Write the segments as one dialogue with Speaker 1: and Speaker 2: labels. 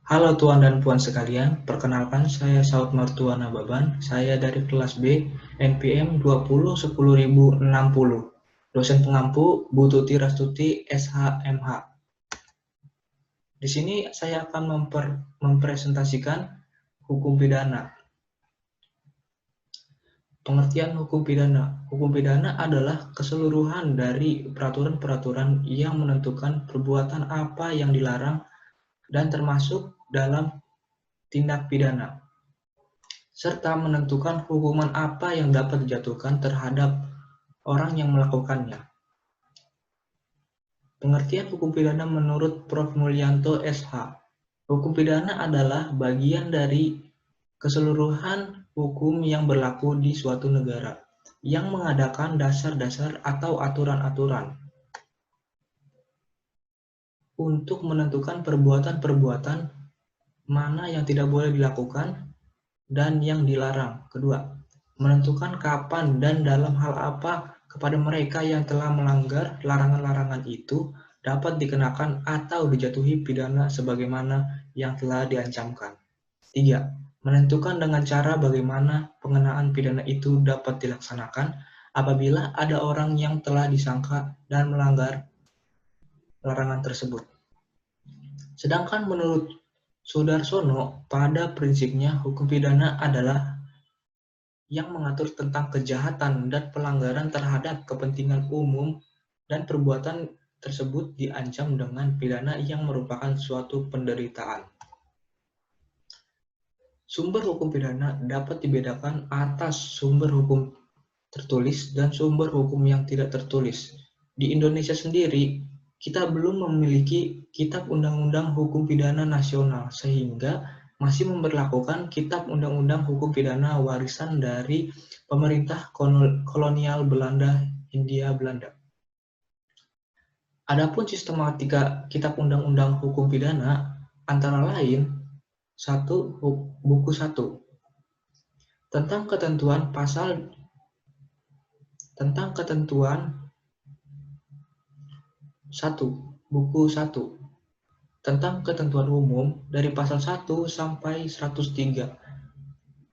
Speaker 1: Halo Tuan dan Puan sekalian, perkenalkan saya Saud Martuana Baban, saya dari kelas B, NPM 20 10.060. Dosen pengampu Bu Tuti Rastuti, SHMH. Di sini saya akan mempresentasikan hukum pidana. Pengertian hukum pidana. Hukum pidana adalah keseluruhan dari peraturan-peraturan yang menentukan perbuatan apa yang dilarang dan termasuk dalam tindak pidana, serta menentukan hukuman apa yang dapat dijatuhkan terhadap orang yang melakukannya. Pengertian hukum pidana menurut Prof. Mulyanto, SH. Hukum pidana adalah bagian dari keseluruhan hukum yang berlaku di suatu negara, yang mengadakan dasar-dasar atau aturan-aturan untuk menentukan perbuatan-perbuatan mana yang tidak boleh dilakukan dan yang dilarang. Kedua, menentukan kapan dan dalam hal apa kepada mereka yang telah melanggar larangan-larangan itu dapat dikenakan atau dijatuhi pidana sebagaimana yang telah diancamkan. 3. Menentukan dengan cara bagaimana pengenaan pidana itu dapat dilaksanakan apabila ada orang yang telah disangka dan melanggar larangan tersebut. Sedangkan menurut Sudarsono, pada prinsipnya hukum pidana adalah yang mengatur tentang kejahatan dan pelanggaran terhadap kepentingan umum dan perbuatan tersebut diancam dengan pidana yang merupakan suatu penderitaan. Sumber hukum pidana dapat dibedakan atas sumber hukum tertulis dan sumber hukum yang tidak tertulis. Di Indonesia sendiri, kita belum memiliki Kitab Undang-Undang Hukum Pidana Nasional, sehingga masih memberlakukan Kitab Undang-Undang Hukum Pidana warisan dari pemerintah kolonial Belanda, Hindia Belanda. Adapun sistematika Kitab Undang-Undang Hukum Pidana antara lain: 1. Buku 1 tentang ketentuan 1. Buku 1 tentang ketentuan umum dari pasal 1 sampai 103.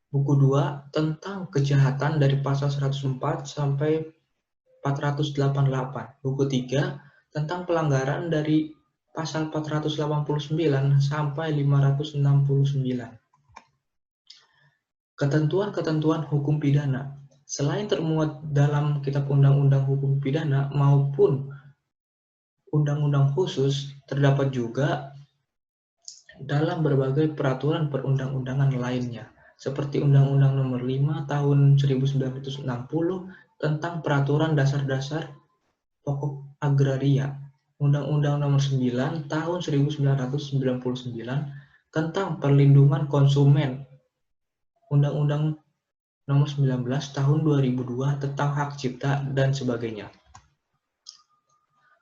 Speaker 1: Buku 2 tentang kejahatan dari pasal 104 sampai 488. Buku 3 tentang pelanggaran dari pasal 489 sampai 569. Ketentuan-ketentuan hukum pidana selain termuat dalam Kitab Undang-Undang Hukum Pidana maupun undang-undang khusus, terdapat juga dalam berbagai peraturan perundang-undangan lainnya, seperti Undang-Undang Nomor 5 Tahun 1960 tentang Peraturan Dasar-Dasar Pokok Agraria, Undang-Undang Nomor 9 Tahun 1999 tentang Perlindungan Konsumen, Undang-Undang Nomor 19 Tahun 2002 tentang Hak Cipta, dan sebagainya.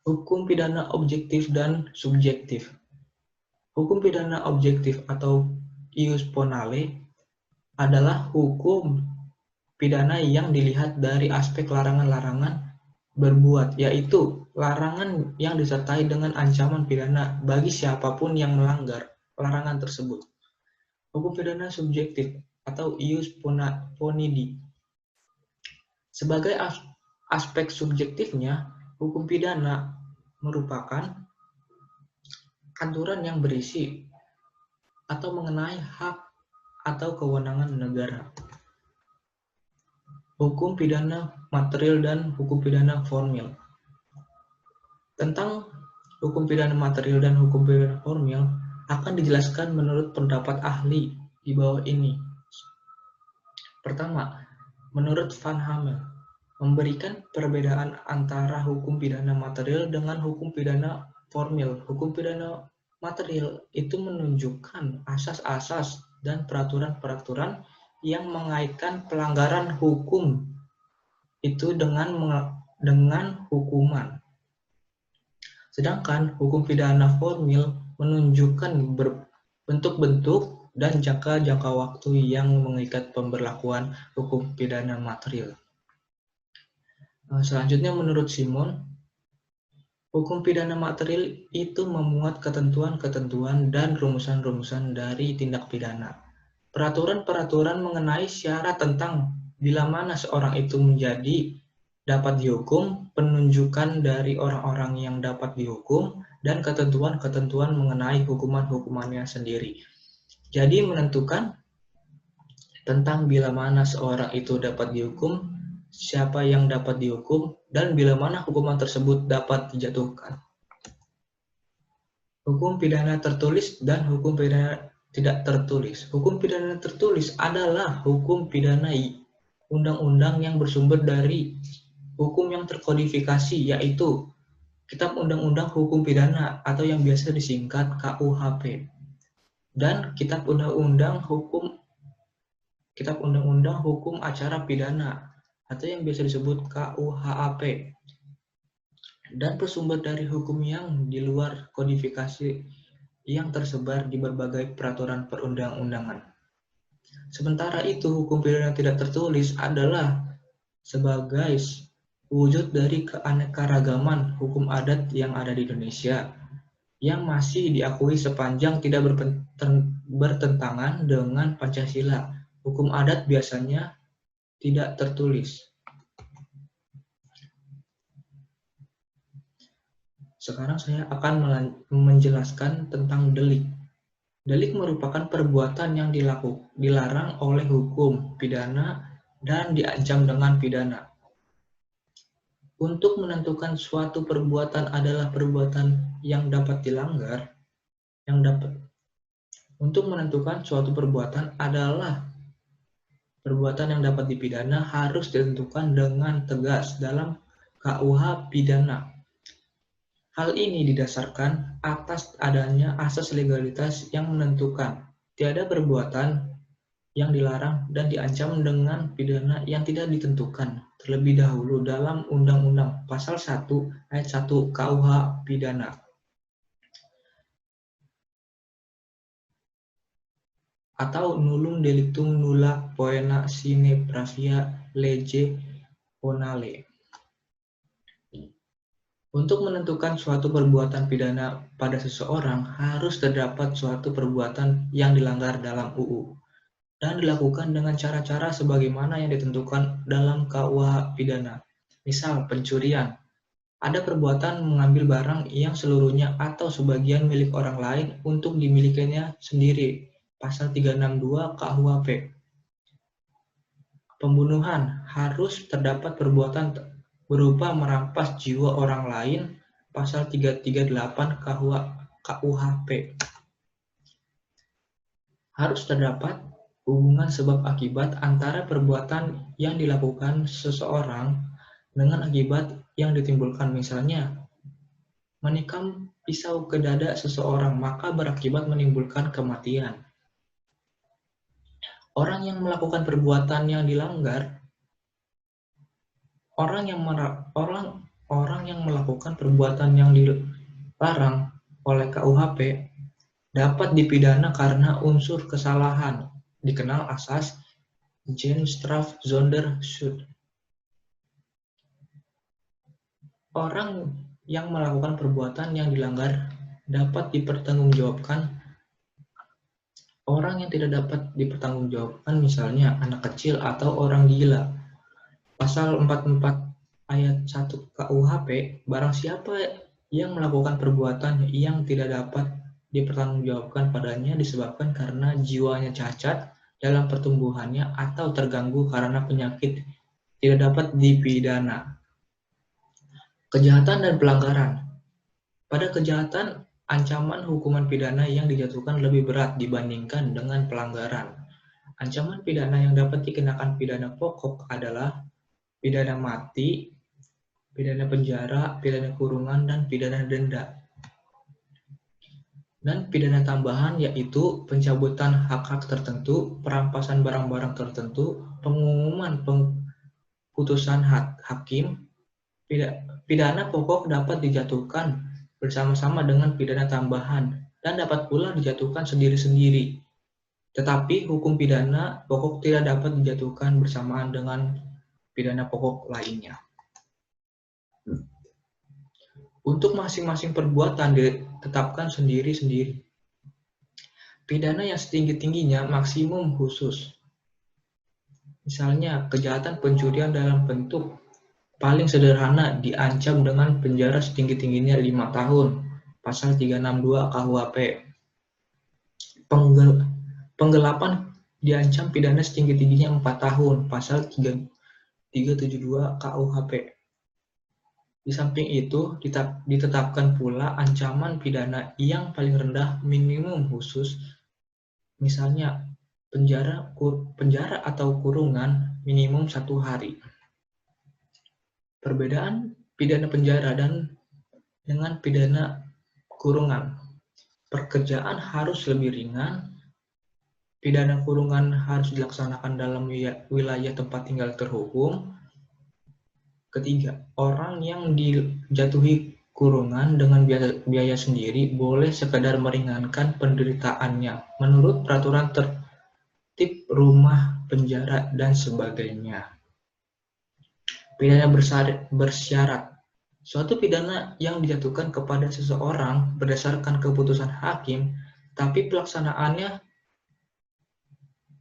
Speaker 1: Hukum pidana objektif dan subjektif. Hukum pidana objektif atau ius ponale adalah hukum pidana yang dilihat dari aspek larangan-larangan berbuat, yaitu larangan yang disertai dengan ancaman pidana bagi siapapun yang melanggar larangan tersebut. Hukum pidana subjektif atau ius ponidi. Sebagai aspek subjektifnya, hukum pidana merupakan aturan yang berisi atau mengenai hak atau kewenangan negara. Hukum pidana material dan hukum pidana formil. Tentang hukum pidana material dan hukum pidana formil akan dijelaskan menurut pendapat ahli di bawah ini. Pertama, menurut Van Hamel, memberikan perbedaan antara hukum pidana material dengan hukum pidana formil. Hukum pidana material itu menunjukkan asas-asas dan peraturan-peraturan yang mengaitkan pelanggaran hukum itu dengan hukuman. Sedangkan hukum pidana formil menunjukkan bentuk-bentuk dan jangka waktu yang mengikat pemberlakuan hukum pidana material. Selanjutnya menurut Simon, Hukum pidana material itu memuat ketentuan-ketentuan dan rumusan-rumusan dari tindak pidana. Peraturan-peraturan mengenai syarat tentang bila mana seorang itu menjadi dapat dihukum, penunjukan dari orang-orang yang dapat dihukum, dan ketentuan-ketentuan mengenai hukuman-hukumannya sendiri. Jadi menentukan tentang bila mana seorang itu dapat dihukum, siapa yang dapat dihukum, dan bila mana hukuman tersebut dapat dijatuhkan. Hukum pidana tertulis dan hukum pidana tidak tertulis. Hukum pidana tertulis adalah hukum pidana undang-undang yang bersumber dari hukum yang terkodifikasi, yaitu Kitab Undang-Undang Hukum Pidana atau yang biasa disingkat KUHP, dan Kitab Undang-Undang Hukum Acara Pidana atau yang biasa disebut KUHAP, dan bersumber dari hukum yang di luar kodifikasi yang tersebar di berbagai peraturan perundang-undangan. Sementara itu, hukum pidana tidak tertulis adalah sebagai wujud dari keanekaragaman hukum adat yang ada di Indonesia, yang masih diakui sepanjang tidak bertentangan dengan Pancasila. Hukum adat biasanya tidak tertulis. Sekarang saya akan menjelaskan tentang delik. Delik merupakan perbuatan yang dilarang oleh hukum pidana dan diancam dengan pidana. Untuk menentukan suatu perbuatan adalah perbuatan yang dapat dilanggar, untuk menentukan suatu perbuatan adalah perbuatan yang dapat dipidana harus ditentukan dengan tegas dalam KUH pidana. Hal ini didasarkan atas adanya asas legalitas yang menentukan tiada perbuatan yang dilarang dan diancam dengan pidana yang tidak ditentukan terlebih dahulu dalam Undang-Undang Pasal 1 Ayat 1 KUH Pidana. Atau nullum delictum nulla poena sine pravia lege onale. Untuk menentukan suatu perbuatan pidana pada seseorang harus terdapat suatu perbuatan yang dilanggar dalam UU dan dilakukan dengan cara-cara sebagaimana yang ditentukan dalam KUH pidana. Misal pencurian. Ada perbuatan mengambil barang yang seluruhnya atau sebagian milik orang lain untuk dimilikinya sendiri. Pasal 362 KUHP. Pembunuhan harus terdapat perbuatan berupa merampas jiwa orang lain, pasal 338 KUHP. Harus terdapat hubungan sebab akibat antara perbuatan yang dilakukan seseorang dengan akibat yang ditimbulkan, misalnya menikam pisau ke dada seseorang maka berakibat menimbulkan kematian. Orang yang melakukan perbuatan yang dilanggar, orang yang melakukan perbuatan yang dilarang oleh KUHP dapat dipidana karena unsur kesalahan, dikenal asas Strafsonderschuld. Orang yang melakukan perbuatan yang dilanggar dapat dipertanggungjawabkan. Orang yang tidak dapat dipertanggungjawabkan misalnya anak kecil atau orang gila. Pasal 44 ayat 1 KUHP, barang siapa yang melakukan perbuatan yang tidak dapat dipertanggungjawabkan padanya disebabkan karena jiwanya cacat dalam pertumbuhannya atau terganggu karena penyakit, tidak dapat dipidana. Kejahatan dan pelanggaran. Pada kejahatan, ancaman hukuman pidana yang dijatuhkan lebih berat dibandingkan dengan pelanggaran. Ancaman pidana yang dapat dikenakan pidana pokok adalah pidana mati, pidana penjara, pidana kurungan, dan pidana denda. Dan pidana tambahan yaitu pencabutan hak-hak tertentu, perampasan barang-barang tertentu, pengumuman putusan hakim. Pidana pokok dapat dijatuhkan bersama-sama dengan pidana tambahan dan dapat pula dijatuhkan sendiri-sendiri. Tetapi hukum pidana pokok tidak dapat dijatuhkan bersamaan dengan pidana pokok lainnya. Untuk masing-masing perbuatan ditetapkan sendiri-sendiri. Pidana yang setinggi-tingginya maksimum khusus. Misalnya, kejahatan pencurian dalam bentuk paling sederhana diancam dengan penjara setinggi-tingginya 5 tahun, pasal 362 KUHP. Penggelapan diancam pidana setinggi-tingginya 4 tahun, pasal 372 KUHP. Di samping itu, ditetapkan pula ancaman pidana yang paling rendah minimum khusus, misalnya penjara atau kurungan minimum 1 hari. Perbedaan pidana penjara dengan pidana kurungan. Pekerjaan harus lebih ringan, pidana kurungan harus dilaksanakan dalam wilayah tempat tinggal terhukum. Ketiga, orang yang dijatuhi kurungan dengan biaya sendiri boleh sekadar meringankan penderitaannya menurut peraturan tertib rumah penjara dan sebagainya. Pidana bersyarat. Suatu pidana yang dijatuhkan kepada seseorang berdasarkan keputusan hakim, tapi pelaksanaannya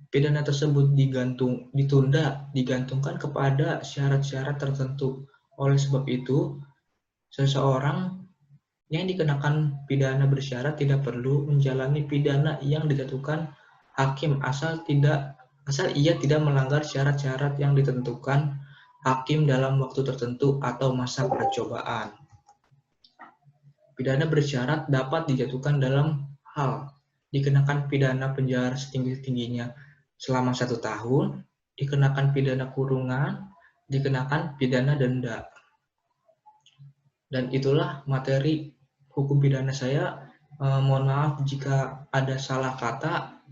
Speaker 1: pidana tersebut digantungkan kepada syarat-syarat tertentu. Oleh sebab itu, seseorang yang dikenakan pidana bersyarat tidak perlu menjalani pidana yang dijatuhkan hakim asal ia tidak melanggar syarat-syarat yang ditentukan hakim dalam waktu tertentu atau masa percobaan. Pidana bersyarat dapat dijatuhkan dalam hal dikenakan pidana penjara setinggi-tingginya selama 1 tahun, dikenakan pidana kurungan, dikenakan pidana denda. Dan itulah materi hukum pidana saya. Mohon maaf jika ada salah kata.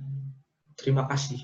Speaker 1: Terima kasih.